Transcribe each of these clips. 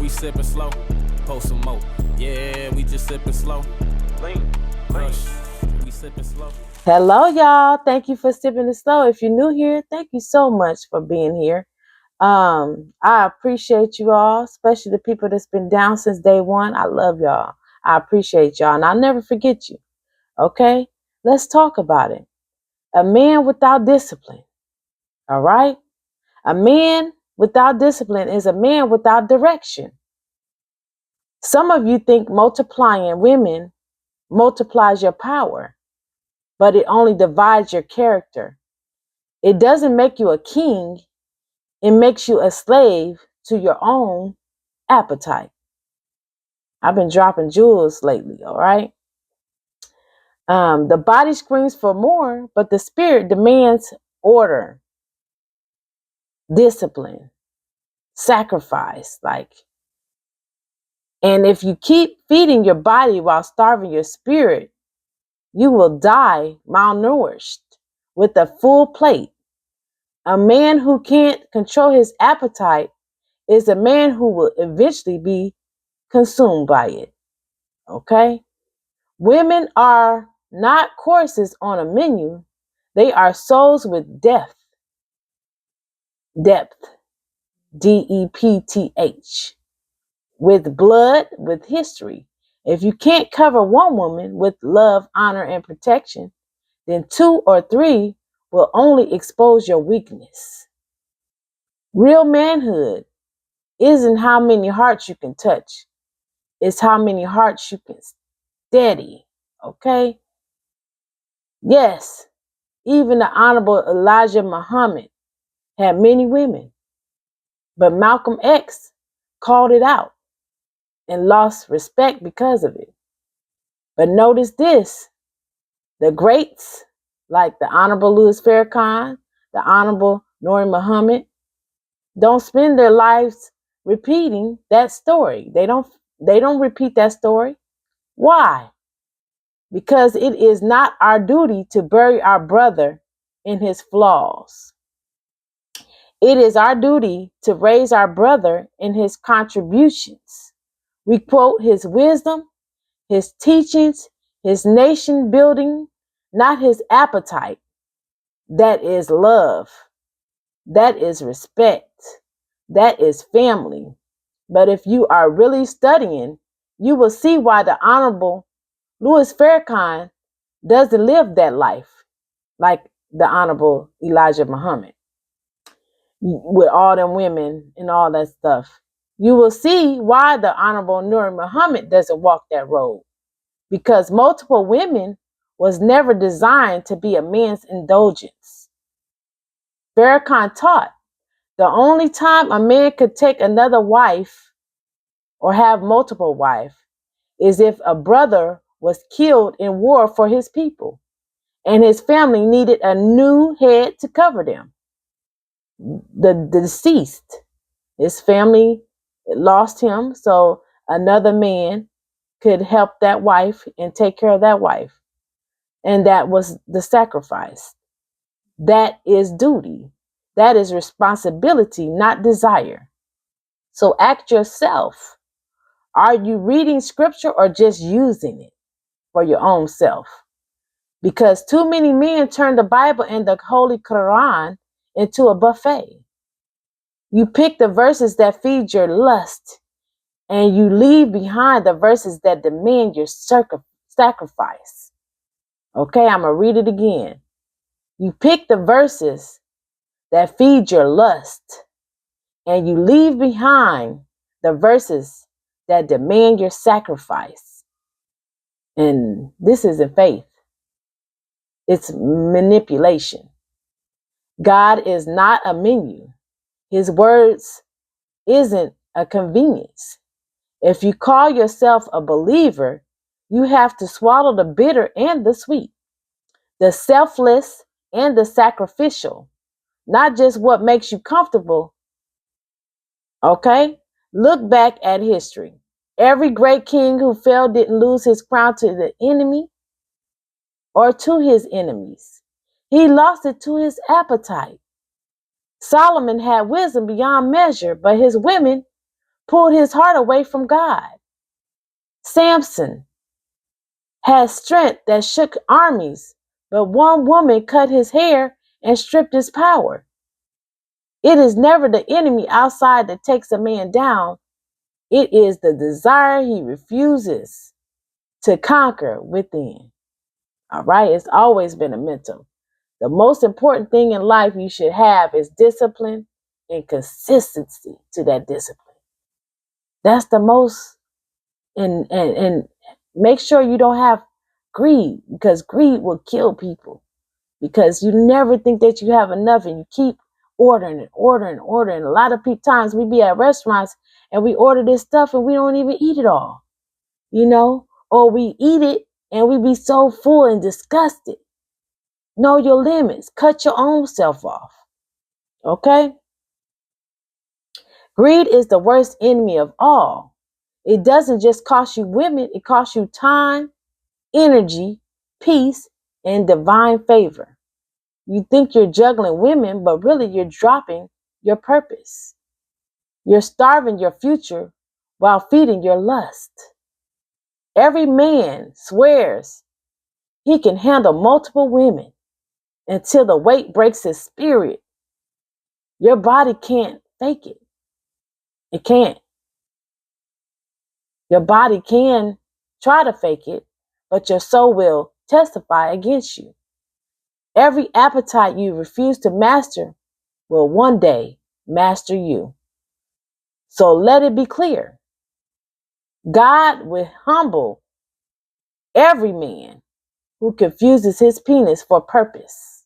We sippin' slow, post some more. Yeah, we just sippin' slow. Lean, crush. We sippin' slow. Hello, y'all. Thank you for sipping it slow. If you're new here, thank you so much for being here. I appreciate you all, especially the people that's been down since day one. I love y'all. I appreciate y'all, and I'll never forget you. Okay? Let's talk about it. A man without discipline. All right? A man without discipline is a man without direction. Some of you think multiplying women multiplies your power, but it only divides your character. It doesn't make you a king. It makes you a slave to your own appetite. I've been dropping jewels lately, all right? The body screams for more, but the spirit demands order, discipline, sacrifice. And if you keep feeding your body while starving your spirit, you will die malnourished with a full plate. A man who can't control his appetite is a man who will eventually be consumed by it. Okay? Women are not courses on a menu. They are souls with depth. Depth. D-E-P-T-H. With blood, with history. If you can't cover one woman with love, honor, and protection, then 2 or 3 will only expose your weakness. Real manhood isn't how many hearts you can touch. It's how many hearts you can steady. Okay? Yes, even the Honorable Elijah Muhammad had many women, but Malcolm X called it out and lost respect because of it. But notice this, the greats like the Honorable Louis Farrakhan, the Honorable Nuri Muhammad, don't spend their lives repeating that story. They don't repeat that story. Why? Because it is not our duty to bury our brother in his flaws. It is our duty to raise our brother in his contributions. We quote his wisdom, his teachings, his nation building, not his appetite. That is love. That is respect. That is family. But if you are really studying, you will see why the Honorable Louis Farrakhan doesn't live that life like the Honorable Elijah Muhammad with all them women and all that stuff. You will see why the Honorable Nuri Muhammad doesn't walk that road. Because multiple women was never designed to be a man's indulgence. Farrakhan taught the only time a man could take another wife or have multiple wives is if a brother was killed in war for his people and his family needed a new head to cover them. The deceased, his family lost him, so another man could help that wife and take care of that wife. And that was the sacrifice. That is duty. That is responsibility, not desire. So ask yourself, are you reading scripture or just using it for your own self? Because too many men turn the Bible and the Holy Quran into a buffet. You pick the verses that feed your lust, and you leave behind the verses that demand your sacrifice. Okay, I'm going to read it again. You pick the verses that feed your lust, and you leave behind the verses that demand your sacrifice. And this isn't faith. It's manipulation. God is not a menu. His words isn't a convenience. If you call yourself a believer, you have to swallow the bitter and the sweet, the selfless and the sacrificial, not just what makes you comfortable. Okay? Look back at history. Every great king who fell didn't lose his crown to the enemy or to his enemies. He lost it to his appetite. Solomon had wisdom beyond measure, but his women pulled his heart away from God. Samson had strength that shook armies, but one woman cut his hair and stripped his power. It is never the enemy outside that takes a man down. It is the desire he refuses to conquer within. All right, it's always been a mental. The most important thing in life you should have is discipline and consistency to that discipline. That's the most, and make sure you don't have greed, because greed will kill people, because you never think that you have enough and you keep ordering and ordering and ordering. A lot of times we be at restaurants and we order this stuff and we don't even eat it all, or we eat it and we be so full and disgusted. Know your limits. Cut your own self off. Okay? Greed is the worst enemy of all. It doesn't just cost you women, it costs you time, energy, peace, and divine favor. You think you're juggling women, but really you're dropping your purpose. You're starving your future while feeding your lust. Every man swears he can handle multiple women until the weight breaks his spirit. Your body can't fake it. It can't. Your body can try to fake it, but your soul will testify against you. Every appetite you refuse to master will one day master you. So let it be clear. God will humble every man who confuses his penis for purpose.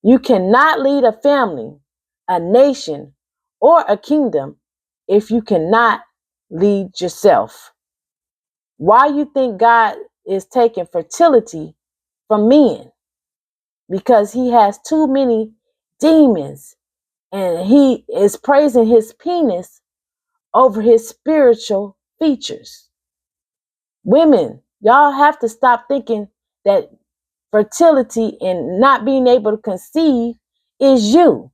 You cannot lead a family, a nation, or a kingdom if you cannot lead yourself. Why you think God is taking fertility from men? Because he has too many demons and he is praising his penis over his spiritual features. Women, y'all have to stop thinking that fertility and not being able to conceive is you.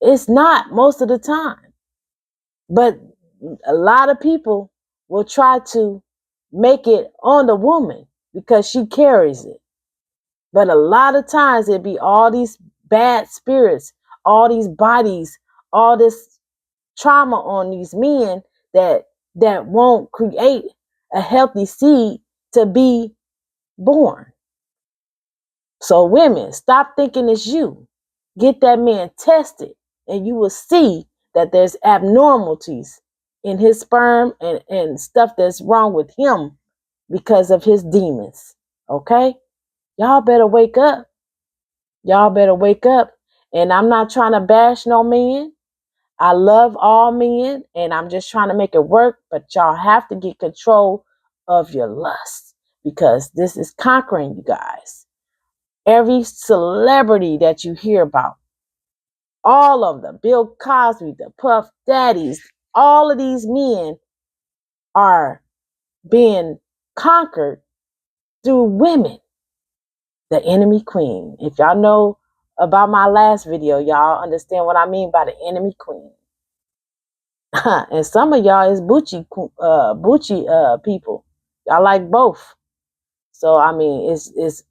It's not most of the time. But a lot of people will try to make it on the woman because she carries it. But a lot of times it be all these bad spirits, all these bodies, all this trauma on these men that won't create a healthy seed to be born. So women, stop thinking it's you. Get that man tested and you will see that there's abnormalities in his sperm and stuff that's wrong with him because of his demons. Okay? Y'all better wake up. Y'all better wake up. And I'm not trying to bash no man. I love all men and I'm just trying to make it work. But y'all have to get control of your lust because this is conquering you guys. Every celebrity that you hear about, all of them, Bill Cosby, the Puff Daddies, all of these men are being conquered through women. The enemy queen. If y'all know about my last video, y'all understand what I mean by the enemy queen. And some of y'all is Bucci people. Y'all like both. So I mean, it's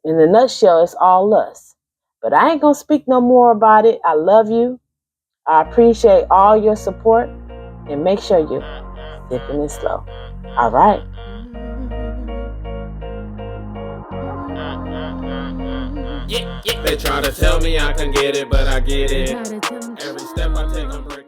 in a nutshell, it's all lust. But I ain't gonna speak no more about it. I love you. I appreciate all your support, and make sure you're sipping it slow. All right. They try to tell me I can get it, but I get it. Every step I take, I'm breaking.